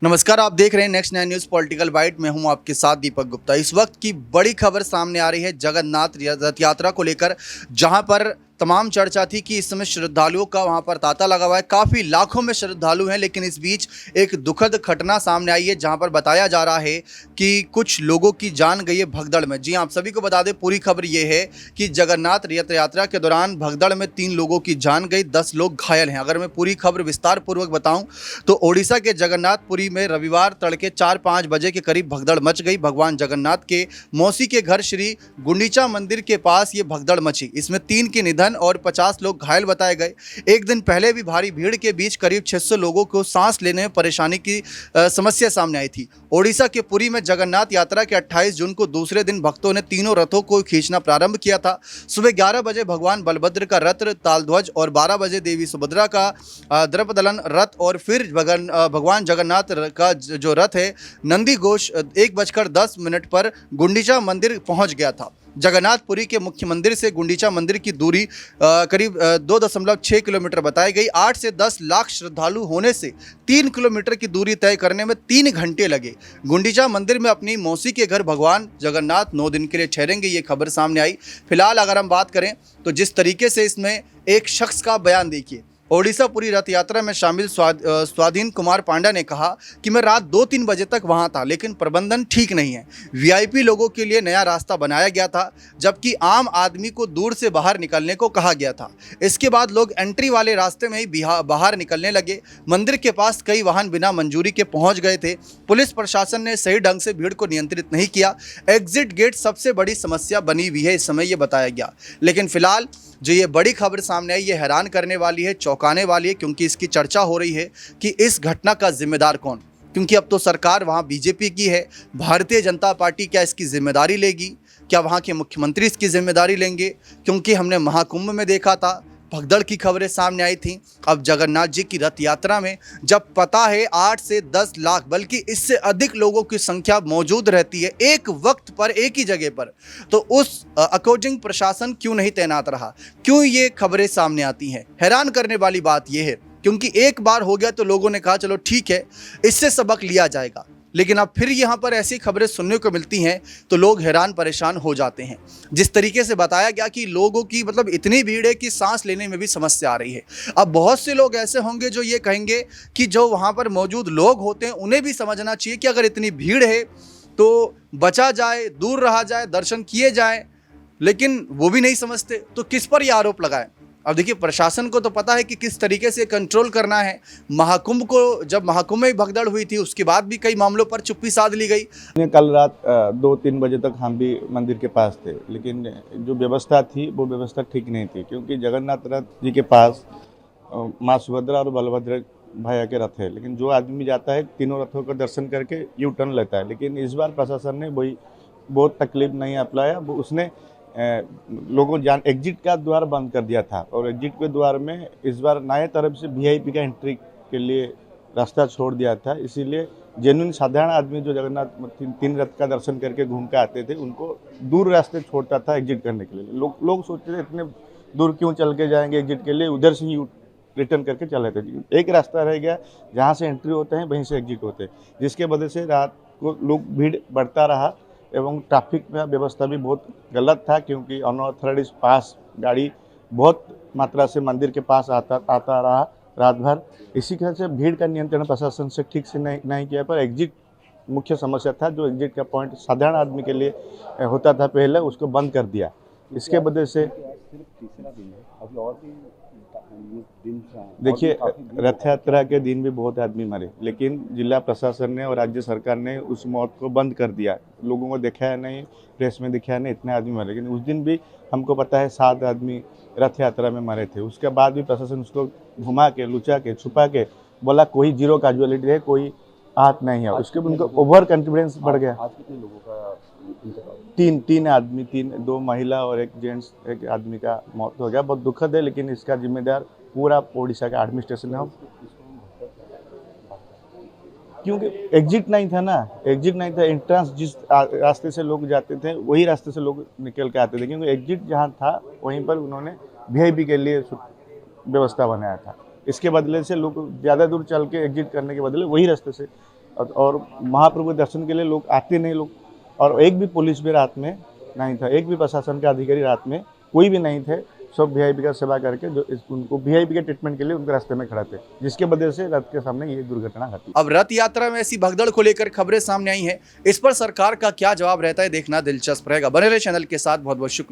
नमस्कार, आप देख रहे हैं नेक्स्ट 9 न्यूज़ पॉलिटिकल बाइट। मैं हूं आपके साथ दीपक गुप्ता। इस वक्त की बड़ी खबर सामने आ रही है जगन्नाथ रथ यात्रा को लेकर, जहां पर तमाम चर्चा थी कि इस समय श्रद्धालुओं का वहां पर तांता लगा हुआ है। काफ़ी लाखों में श्रद्धालु हैं, लेकिन इस बीच एक दुखद घटना सामने आई है, जहां पर बताया जा रहा है कि कुछ लोगों की जान गई है भगदड़ में। जी, आप सभी को बता दें, पूरी खबर ये है कि जगन्नाथ रथ यात्रा के दौरान भगदड़ में 3 लोगों की जान गई, 10 लोग घायल हैं। अगर मैं पूरी खबर विस्तार पूर्वक बताऊं तो ओडिशा के जगन्नाथपुरी में रविवार तड़के 4-5 बजे के करीब भगदड़ मच गई। भगवान जगन्नाथ के मौसी के घर श्री गुंडीचा मंदिर के पास ये भगदड़ मची। इसमें 3 के निधन और 50 लोग घायल बताए गए। एक दिन पहले भी भारी भीड़ के बीच करीब 600 लोगों को सांस लेने में परेशानी की समस्या सामने आई थी। ओडिशा के पुरी में जगन्नाथ यात्रा के 28 जून को दूसरे दिन भक्तों ने तीनों रथों को खींचना प्रारंभ किया था। सुबह 11 बजे भगवान बलभद्र का रथ तालध्वज और 12 बजे देवी सुभद्रा का द्रपदलन रथ और फिर भगवान जगन्नाथ का जो रथ है नंदी घोष 1:10 पर गुंडीचा मंदिर पहुंच गया था। जगन्नाथपुरी के मुख्य मंदिर से गुंडीचा मंदिर की दूरी करीब 2.6 किलोमीटर बताई गई। 8 से 10 लाख श्रद्धालु होने से 3 किलोमीटर की दूरी तय करने में 3 घंटे लगे। गुंडीचा मंदिर में अपनी मौसी के घर भगवान जगन्नाथ 9 दिन के लिए ठहरेंगे, ये खबर सामने आई। फिलहाल अगर हम बात करें तो जिस तरीके से इसमें एक शख्स का बयान देखिए। ओडिशा पुरी रथ यात्रा में शामिल स्वाधीन कुमार पांडा ने कहा कि मैं रात 2-3 बजे तक वहां था, लेकिन प्रबंधन ठीक नहीं है। वीआईपी लोगों के लिए नया रास्ता बनाया गया था, जबकि आम आदमी को दूर से बाहर निकलने को कहा गया था। इसके बाद लोग एंट्री वाले रास्ते में ही बाहर निकलने लगे। मंदिर के पास कई वाहन बिना मंजूरी के पहुंच गए थे। पुलिस प्रशासन ने सही ढंग से भीड़ को नियंत्रित नहीं किया। एग्जिट गेट सबसे बड़ी समस्या बनी हुई है, इस समय ये बताया गया। लेकिन फिलहाल जो ये बड़ी खबर सामने आई, ये हैरान करने वाली है, चौंकाने वाली है, क्योंकि इसकी चर्चा हो रही है कि इस घटना का जिम्मेदार कौन। क्योंकि अब तो सरकार वहाँ बीजेपी की है। भारतीय जनता पार्टी क्या इसकी जिम्मेदारी लेगी? क्या वहाँ के मुख्यमंत्री इसकी जिम्मेदारी लेंगे? क्योंकि हमने महाकुंभ में देखा था, भगदड़ की खबरें सामने आई थी। अब जगन्नाथ जी की रथ यात्रा में जब पता है 8 से 10 लाख बल्कि इससे अधिक लोगों की संख्या मौजूद रहती है एक वक्त पर, एक ही जगह पर, तो उस अकॉर्डिंग प्रशासन क्यों नहीं तैनात रहा? क्यों ये खबरें सामने आती हैं? हैरान करने वाली बात यह है, क्योंकि एक बार हो गया तो लोगों ने कहा चलो ठीक है, इससे सबक लिया जाएगा। लेकिन अब फिर यहाँ पर ऐसी खबरें सुनने को मिलती हैं तो लोग हैरान परेशान हो जाते हैं। जिस तरीके से बताया गया कि लोगों की मतलब इतनी भीड़ है कि सांस लेने में भी समस्या आ रही है। अब बहुत से लोग ऐसे होंगे जो ये कहेंगे कि जो वहाँ पर मौजूद लोग होते हैं उन्हें भी समझना चाहिए कि अगर इतनी भीड़ है तो बचा जाए, दूर रहा जाए, दर्शन किए जाए, लेकिन वो भी नहीं समझते। तो किस पर यह आरोप लगाए? अब देखिए, प्रशासन को तो पता है कि किस तरीके से कंट्रोल करना है। महाकुंभ को, जब महाकुंभ में भगदड़ हुई थी, उसके बाद भी कई मामलों पर चुप्पी साध ली गई। कल रात 2-3 बजे तक हम भी मंदिर के पास थे, लेकिन जो व्यवस्था थी वो व्यवस्था ठीक नहीं थी, क्योंकि जगन्नाथ रथ जी के पास माँ सुभद्रा और बलभद्र भैया के रथ है। लेकिन जो आदमी जाता है तीनों रथों का दर्शन करके यू टर्न लेता है। लेकिन इस बार प्रशासन ने वही बहुत तकलीफ नहीं अपनाया। उसने लोगों जान एग्जिट का द्वार बंद कर दिया था, और एग्जिट के द्वार में इस बार नए तरफ से वीआईपी का एंट्री के लिए रास्ता छोड़ दिया था। इसीलिए जेन्युइन साधारण आदमी जो जगन्नाथ 3 रथ का दर्शन करके घूम के आते थे, उनको दूर रास्ते छोड़ता था एग्जिट करने के लिए। लोग सोचते थे इतने दूर क्यों चल के जाएंगे एग्जिट के लिए, उधर से ही रिटर्न करके चले थे। एक रास्ता रह गया जहाँ से एंट्री होते हैं वहीं से एग्जिट होते हैं, जिसके वजह से रात को लोग भीड़ बढ़ता रहा। एवं ट्रैफिक में व्यवस्था भी बहुत गलत था, क्योंकि अनऑथराइज्ड पास गाड़ी बहुत मात्रा से मंदिर के पास आता रहा रात भर। इसी तरह से भीड़ का नियंत्रण प्रशासन से ठीक से नहीं किया। पर एग्जिट मुख्य समस्या था, जो एग्जिट का पॉइंट साधारण आदमी के लिए होता था पहले, उसको बंद कर दिया। इसके वजह से देखिए, रथ यात्रा के दिन भी बहुत आदमी मरे, लेकिन जिला प्रशासन ने और राज्य सरकार ने उस मौत को बंद कर दिया। लोगों को दिखाया नहीं, प्रेस में दिखाया नहीं, इतने आदमी मरे। लेकिन उस दिन भी हमको पता है 7 आदमी रथ यात्रा में मरे थे। उसके बाद भी प्रशासन उसको घुमा के, लुचा के, छुपा के बोला कोई जीरो कैजुअलिटी है, कोई आहत नहीं है। उसके उनको ओवर कॉन्फिडेंस बढ़ गया। आज कितने लोगों का 3 आदमी, 2 महिला और 1 जेंट्स, 1 आदमी का मौत हो गया। बहुत दुखद है, लेकिन इसका जिम्मेदार पूरा ओडिशा का एडमिनिस्ट्रेशन है, क्योंकि एग्जिट नहीं था ना। एग्जिट नहीं था, एंट्रेंस जिस रास्ते से लोग जाते थे वही रास्ते से लोग निकल के आते थे, क्योंकि एग्जिट जहाँ था वहीं पर उन्होंने वीआईपी के लिए व्यवस्था बनाया था। इसके बदले से लोग ज़्यादा दूर चल के एग्जिट करने के बदले वही रास्ते से और महाप्रभु दर्शन के लिए लोग आते नहीं लोग, और एक भी पुलिस भी रात में नहीं था, एक भी प्रशासन के अधिकारी रात में कोई भी नहीं थे। सब वीआईपी का सेवा करके जो उनको वीआईपी के ट्रीटमेंट के लिए उनके रास्ते में खड़ा थे, जिसके वजह से रथ के सामने ये दुर्घटना घटी। अब रथ यात्रा में ऐसी भगदड़ को लेकर खबरें सामने आई हैं, इस पर सरकार का क्या जवाब रहता है देखना दिलचस्प रहेगा। बने रहे चैनल के साथ, बहुत बहुत शुक्रिया।